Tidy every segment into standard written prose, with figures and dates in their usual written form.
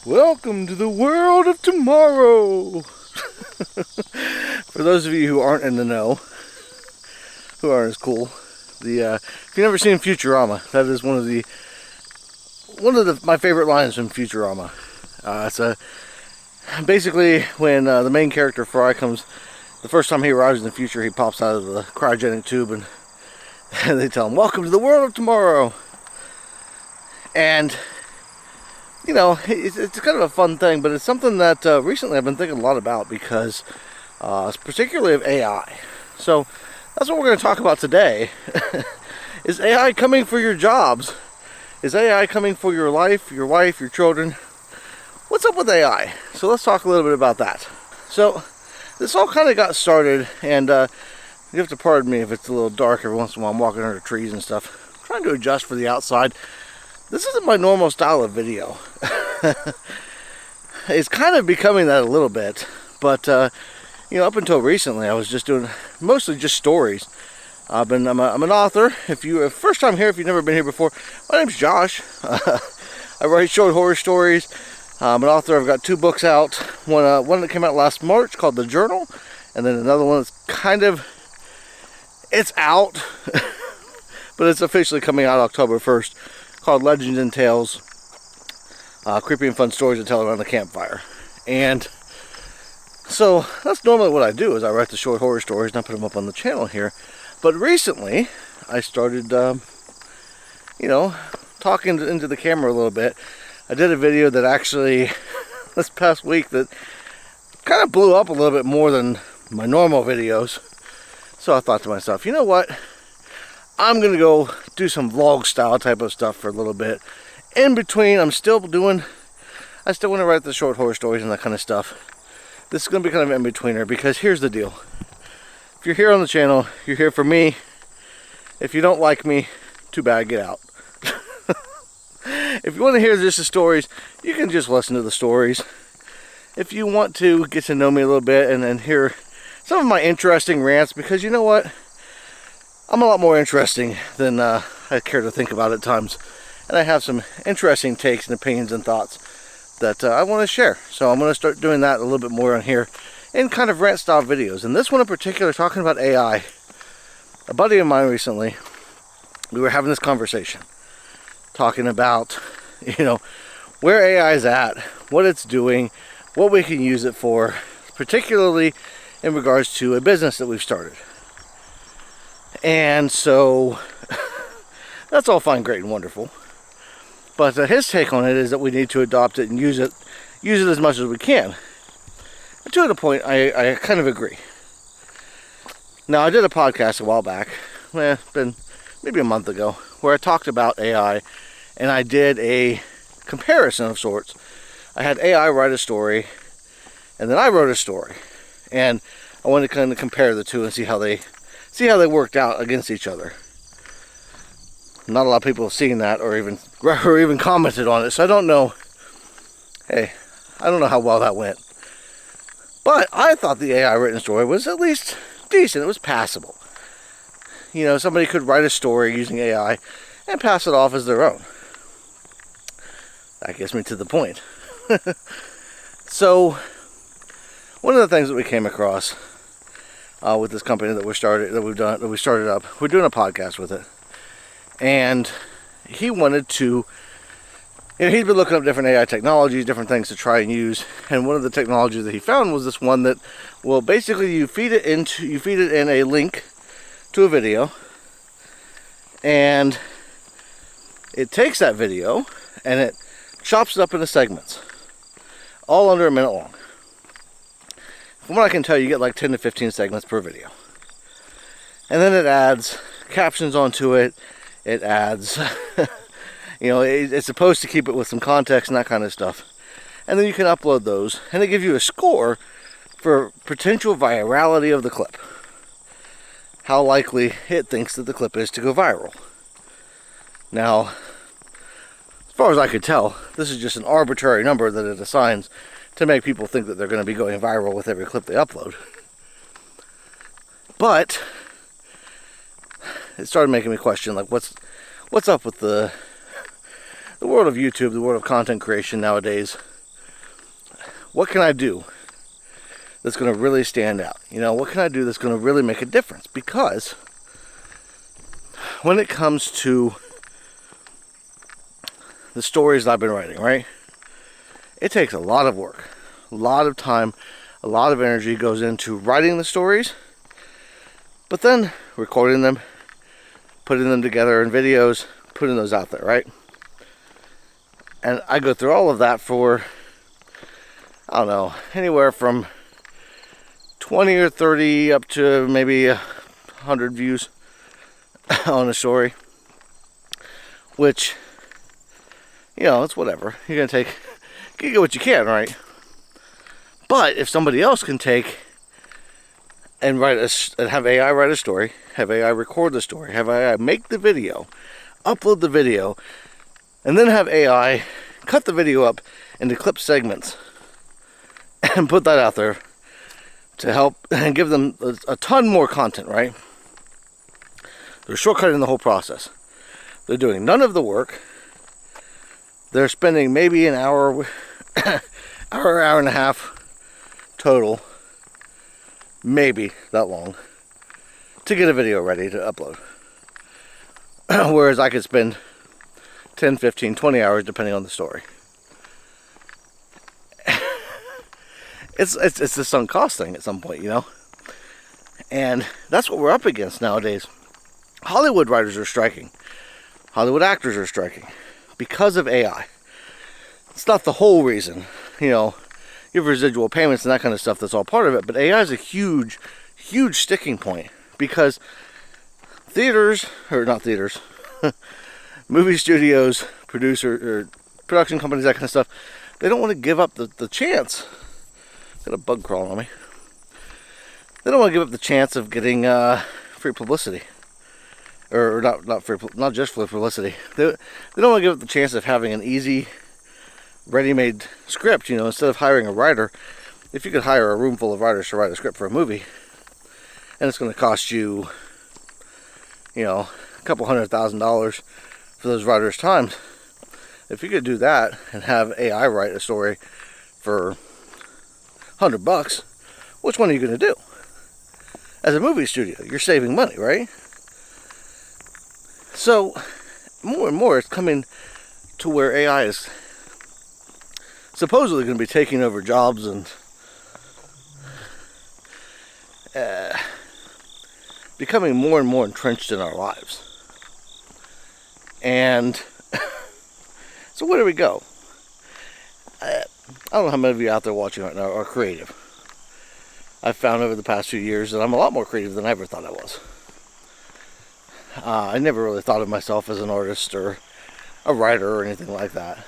Welcome to the world of tomorrow. For those of you who aren't in the know, who aren't as cool, if you've never seen Futurama, that is one of my favorite lines from Futurama. Basically when the main character Fry comes, the first time he arrives in the future, he pops out of the cryogenic tube and they tell him, "Welcome to the world of tomorrow." And you know, it's kind of a fun thing, but it's something that recently I've been thinking a lot about because particularly of AI. So that's what we're going to talk about today. Is AI coming for your jobs? Is AI coming for your life, your wife, your children? What's up with AI? So let's talk a little bit about that. So this all kind of got started, and you have to pardon me if it's a little dark every once in a while. I'm walking under trees and stuff. I'm trying to adjust for the outside. This isn't my normal style of video. It's kind of becoming that a little bit, but you know, up until recently I was just doing mostly just stories. I'm an author. If you're first time here, if you've never been here before, my name's Josh. I write short horror stories. I'm an author. I've got 2 books out. One that came out last March called The Journal, and then another one that's it's out, but it's officially coming out October 1st, called Legends and Tales, Creepy and Fun Stories to Tell Around the Campfire. And so that's normally what I do, is I write the short horror stories and I put them up on the channel here. But recently I started you know, talking into the camera a little bit. I did a video that actually this past week that kind of blew up a little bit more than my normal videos. So I thought to myself, you know what, I'm gonna go do some vlog style type of stuff for a little bit. In between, I still want to write the short horror stories and that kind of stuff. This is gonna be kind of in betweener, because here's the deal. If you're here on the channel, you're here for me. If you don't like me, too bad, get out. If you want to hear just the stories, you can just listen to the stories. If you want to get to know me a little bit and then hear some of my interesting rants, because you know what? I'm a lot more interesting than I care to think about at times. And I have some interesting takes and opinions and thoughts that I want to share. So I'm going to start doing that a little bit more on here in kind of rant style videos. And this one in particular, talking about AI. A buddy of mine recently, we were having this conversation. Talking about, you know, where AI is at, what it's doing, what we can use it for, particularly in regards to a business that we've started. And so that's all fine, great, and wonderful. But his take on it is that we need to adopt it and use it as much as we can. And to a point, I kind of agree. Now, I did a podcast a while back, been maybe a month ago, where I talked about AI, and I did a comparison of sorts. I had AI write a story, and then I wrote a story, and I wanted to kind of compare the two and see how they worked out against each other. Not a lot of people have seen that or even commented on it, so I don't know. Hey, I don't know how well that went. But I thought the AI written story was at least decent. It was passable. You know, somebody could write a story using AI and pass it off as their own. That gets me to the point. So, one of the things that we came across with this company that we started up, we're doing a podcast with it, and he wanted to, you know, he's been looking up different AI technologies, different things to try and use, and one of the technologies that he found was this one that, well, basically you feed it in a link to a video, and it takes that video and it chops it up into segments, all under a minute long. From what I can tell, you get like 10 to 15 segments per video. And then it adds captions onto it. It adds, you know, it's supposed to keep it with some context and that kind of stuff. And then you can upload those, and they give you a score for potential virality of the clip. How likely it thinks that the clip is to go viral. Now, as far as I could tell, this is just an arbitrary number that it assigns to make people think that they're going to be going viral with every clip they upload. But it started making me question, like, what's up with the world of YouTube, the world of content creation nowadays. what can I do that's going to really stand out? You know, what can I do that's going to really make a difference? Because when it comes to the stories that I've been writing, right? It takes a lot of work, a lot of time, a lot of energy goes into writing the stories, but then recording them, putting them together in videos, putting those out there, right? And I go through all of that for, I don't know, anywhere from 20 or 30 up to maybe 100 views on a story, which, you know, it's whatever. You're going to take, you get what you can, right? But if somebody else can take and have AI write a story, have AI record the story, have AI make the video, upload the video, and then have AI cut the video up into clip segments and put that out there to help and give them a ton more content, right? They're shortcutting the whole process. They're doing none of the work. They're spending maybe an hour, hour and a half total, maybe that long, to get a video ready to upload. Whereas I could spend 10, 15, 20 hours depending on the story. It's a sunk cost thing at some point, you know? And that's what we're up against nowadays. Hollywood writers are striking. Hollywood actors are striking because of AI. It's not the whole reason, you know. You have residual payments and that kind of stuff, that's all part of it. But AI is a huge, huge sticking point because movie studios, production companies, that kind of stuff, they don't want to give up the chance. Got a bug crawling on me. They don't want to give up the chance of getting free publicity. Or not just for publicity. They don't want to give up the chance of having an easy, ready-made script. You know, instead of hiring a writer, if you could hire a room full of writers to write a script for a movie, and it's going to cost you, you know, a couple $100,000 for those writers' time. If you could do that and have AI write a story for $100, which one are you going to do? As a movie studio, you're saving money, right? So, more and more it's coming to where AI is supposedly going to be taking over jobs and becoming more and more entrenched in our lives. And so where do we go? I don't know how many of you out there watching right now are creative. I've found over the past few years that I'm a lot more creative than I ever thought I was. I never really thought of myself as an artist or a writer or anything like that.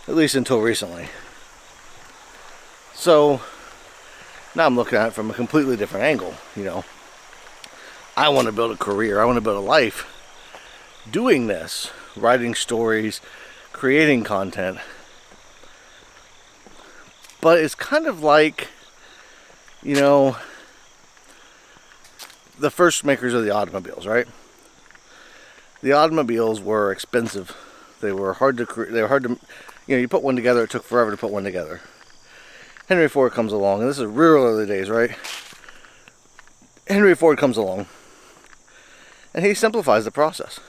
At least until recently. So now I'm looking at it from a completely different angle, you know. I want to build a career, I want to build a life doing this, writing stories, creating content. But it's kind of like, you know, the first makers of the automobiles, right? The automobiles were expensive. They were hard to create. They were hard to, you know, you put one together, it took forever to put one together. Henry Ford comes along, and this is real early days, right? Henry Ford comes along, and he simplifies the process.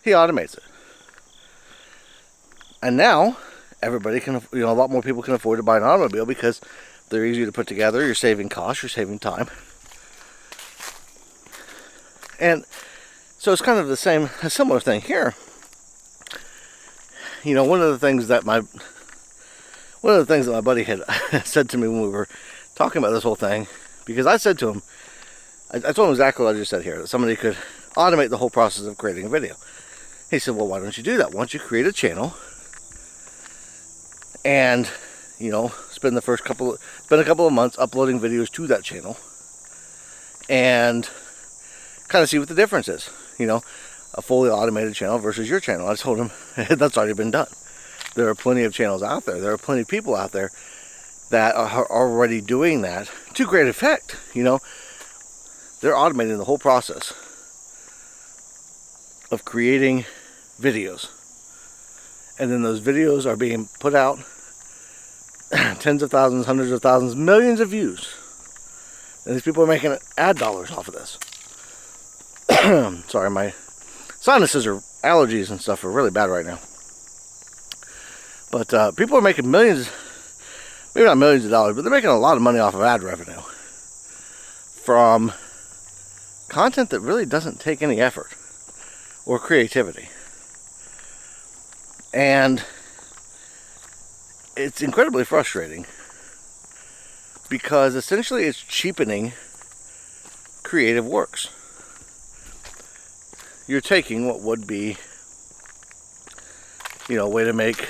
He automates it. And now, everybody can, you know, a lot more people can afford to buy an automobile because they're easy to put together, you're saving costs, you're saving time. And so it's kind of a similar thing here. You know, one of the things that my buddy had said to me when we were talking about this whole thing, because I said to him, I told him exactly what I just said here, that somebody could automate the whole process of creating a video. He said, well, why don't you do that? Why don't you create a channel and, you know, spend a couple of months uploading videos to that channel and kind of see what the difference is, you know, a fully automated channel versus your channel. I told him that's already been done. There are plenty of channels out there. There are plenty of people out there that are already doing that to great effect, you know. They're automating the whole process of creating videos. And then those videos are being put out tens of thousands, hundreds of thousands, millions of views. And these people are making ad dollars off of this. Sorry, my sinuses or allergies and stuff are really bad right now. But people are making millions, maybe not millions of dollars, but they're making a lot of money off of ad revenue from content that really doesn't take any effort or creativity. And it's incredibly frustrating because essentially it's cheapening creative works. You're taking what would be, a way to make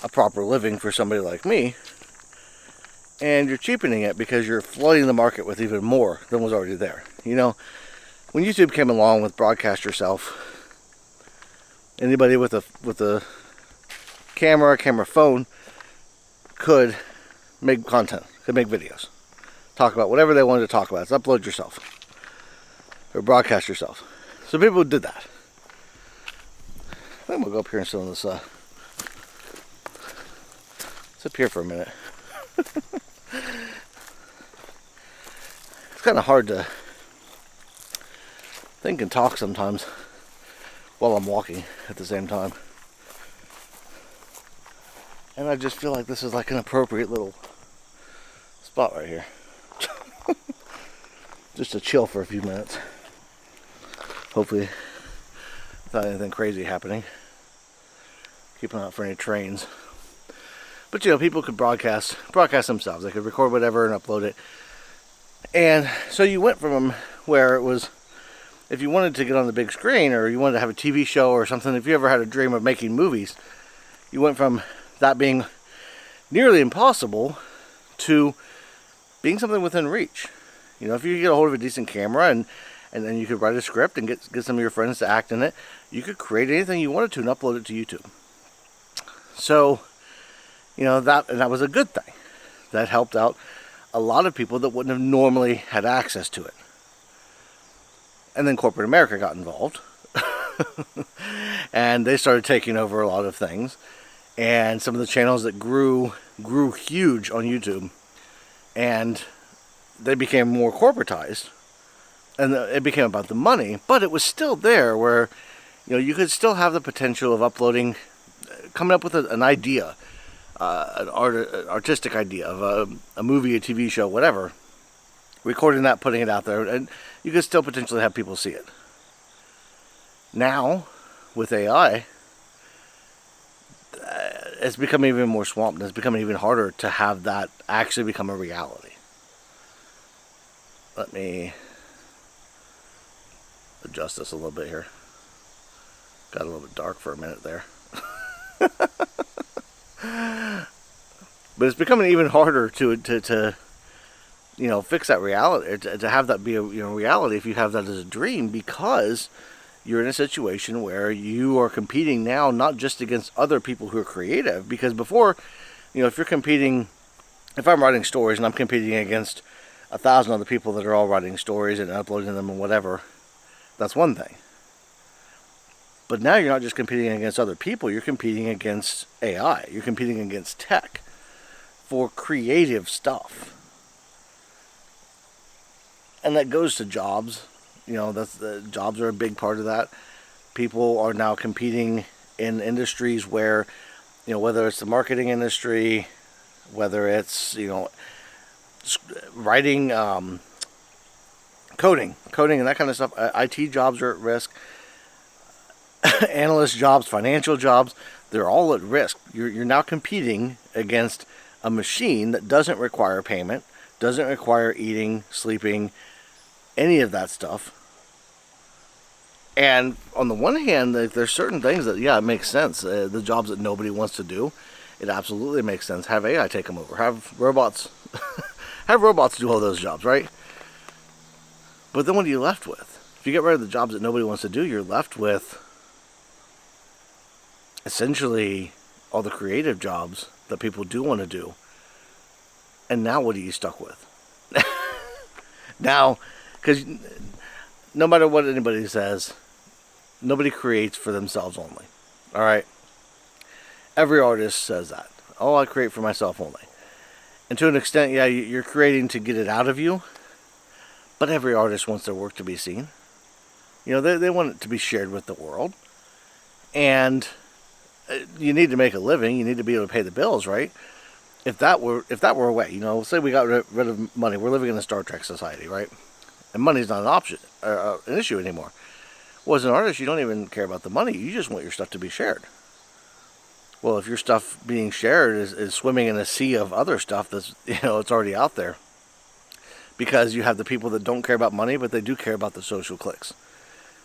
a proper living for somebody like me, and you're cheapening it because you're flooding the market with even more than was already there. When YouTube came along with broadcast yourself, anybody with a camera phone could make content, could make videos, talk about whatever they wanted to talk about. It's upload yourself or broadcast yourself. So people did that. I think we'll go up here and sit on this. Let's up here for a minute. It's kind of hard to think and talk sometimes while I'm walking at the same time. And I just feel like this is like an appropriate little spot right here. Just to chill for a few minutes. Hopefully without anything crazy happening. Keep an eye out for any trains. But people could broadcast themselves. They could record whatever and upload it. And so you went from where it was, if you wanted to get on the big screen or you wanted to have a TV show or something, if you ever had a dream of making movies, you went from that being nearly impossible to being something within reach. If you could get a hold of a decent camera and then you could write a script and get some of your friends to act in it, you could create anything you wanted to and upload it to YouTube. So, that was a good thing. That helped out a lot of people that wouldn't have normally had access to it. And then corporate America got involved. And they started taking over a lot of things. And some of the channels that grew huge on YouTube. And they became more corporatized. And it became about the money. But it was still there where, you could still have the potential of uploading, coming up with an idea. An artistic idea of a movie, a TV show, whatever. Recording that, putting it out there. And you could still potentially have people see it. Now, with AI, it's become even more swamped. It's becoming even harder to have that actually become a reality. Let me adjust this a little bit here. Got a little bit dark for a minute there. But it's becoming even harder to fix that reality, to have that be a reality if you have that as a dream, because you're in a situation where you are competing now not just against other people who are creative, because before, if you're competing, if I'm writing stories and I'm competing against 1,000 other people that are all writing stories and uploading them and whatever, that's one thing. But now you're not just competing against other people, you're competing against AI, you're competing against tech for creative stuff. And that goes to jobs. Jobs are a big part of that. People are now competing in industries where, whether it's the marketing industry, whether it's, writing, coding and that kind of stuff. IT jobs are at risk. Analyst jobs, financial jobs, they're all at risk. You're now competing against a machine that doesn't require payment, doesn't require eating, sleeping, any of that stuff. And on the one hand, there's certain things that, it makes sense. The jobs that nobody wants to do, it absolutely makes sense. Have AI take them over. Have robots do all those jobs, right? But then what are you left with? If you get rid of the jobs that nobody wants to do, you're left with essentially all the creative jobs that people do want to do. And now what are you stuck with? Now, because no matter what anybody says, nobody creates for themselves only. All right? Every artist says that. Oh, I create for myself only. And to an extent, yeah, you're creating to get it out of you. But every artist wants their work to be seen. They want it to be shared with the world. And you need to make a living. You need to be able to pay the bills, right? If that were a way, say we got rid of money. We're living in a Star Trek society, right? And money's not an option, an issue anymore. Well, as an artist, you don't even care about the money. You just want your stuff to be shared. Well, if your stuff being shared is swimming in a sea of other stuff that's, it's already out there. Because you have the people that don't care about money, but they do care about the social clicks.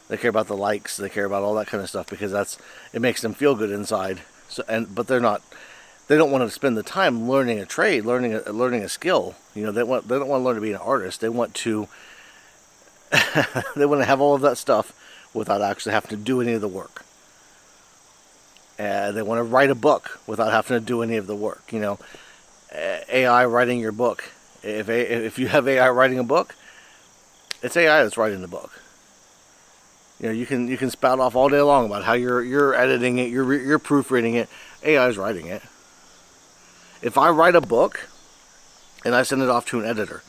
They care about the likes. They care about all that kind of stuff because it makes them feel good inside. But they don't want to spend the time learning a trade, learning a skill. They don't want to learn to be an artist. They want to have all of that stuff without actually having to do any of the work. They want to write a book without having to do any of the work. AI writing your book. If you have AI writing a book, it's AI that's writing the book. You can spout off all day long about how you're editing it, you're proofreading it. AI is writing it. If I write a book and I send it off to an editor,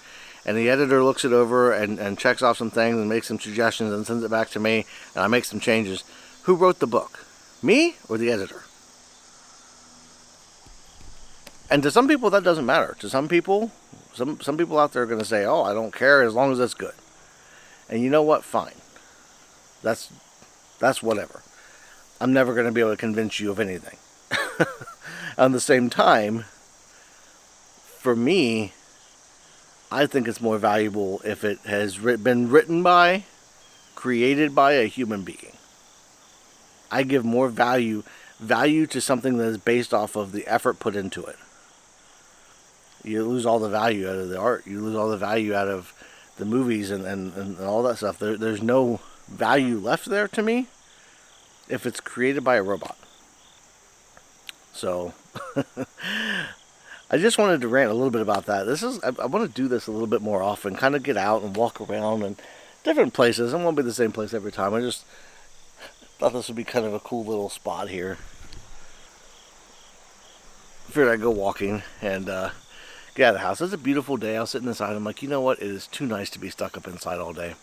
and the editor looks it over and checks off some things and makes some suggestions and sends it back to me, and I make some changes, who wrote the book? Me or the editor? And to some people that doesn't matter. To some people, some people out there are going to say, "Oh, I don't care as long as it's good." And you know what? Fine. That's whatever. I'm never going to be able to convince you of anything. At the same time, for me, I think it's more valuable if it has been written by, created by a human being. I give more value to something that is based off of the effort put into it. You lose all the value out of the art. You lose all the value out of the movies and all that stuff. There's no value left there to me if it's created by a robot. So I just wanted to rant a little bit about that. I want to do this a little bit more often, kind of get out and walk around and different places. I won't be the same place every time. I just thought this would be kind of a cool little spot here. Figured I'd go walking and get out of the house. It's a beautiful day. I was sitting inside. I'm like, you know what? It is too nice to be stuck up inside all day.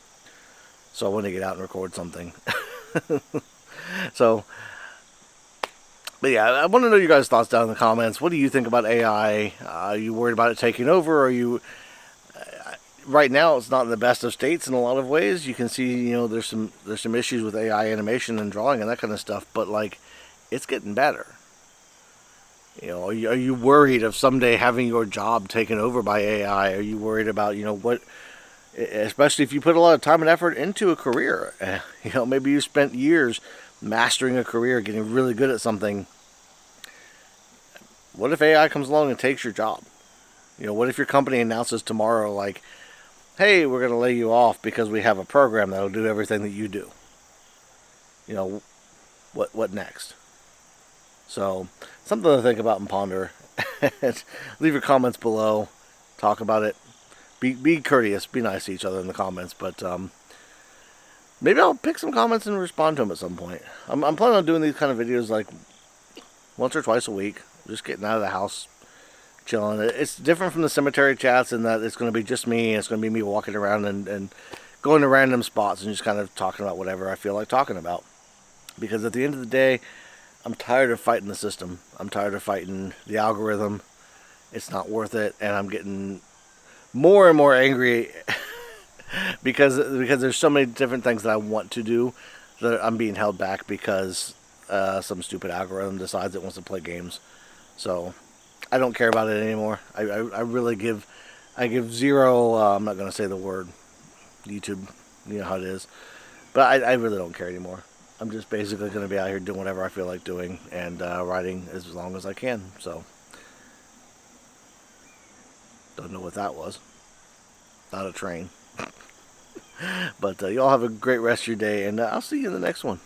So I want to get out and record something. But yeah, I want to know your guys' thoughts down in the comments. What do you think about AI? Are you worried about it taking over? Are you... right now, it's not in the best of states in a lot of ways. You can see, there's some issues with AI animation and drawing and that kind of stuff. But it's getting better. Are you worried of someday having your job taken over by AI? Are you worried about what? Especially if you put a lot of time and effort into a career. Maybe you spent years mastering a career, getting really good at something. What if AI comes along and takes your job? What if your company announces tomorrow, hey, we're going to lay you off because we have a program that'll do everything that you do? What next? So, something to think about and ponder. Leave your comments below. Talk about it. Be courteous. Be nice to each other in the comments. But maybe I'll pick some comments and respond to them at some point. I'm planning on doing these kind of videos once or twice a week. Just getting out of the house, chilling. It's different from the cemetery chats in that it's going to be just me. It's going to be me walking around and going to random spots and just kind of talking about whatever I feel like talking about. Because at the end of the day, I'm tired of fighting the system. I'm tired of fighting the algorithm. It's not worth it, and I'm getting more and more angry because there's so many different things that I want to do that I'm being held back because some stupid algorithm decides it wants to play games. So I don't care about it anymore. I really give zero. I'm not going to say the word YouTube. You know how it is, but I really don't care anymore. I'm just basically going to be out here doing whatever I feel like doing and riding as long as I can. So, don't know what that was. Not a train. But y'all have a great rest of your day, and I'll see you in the next one.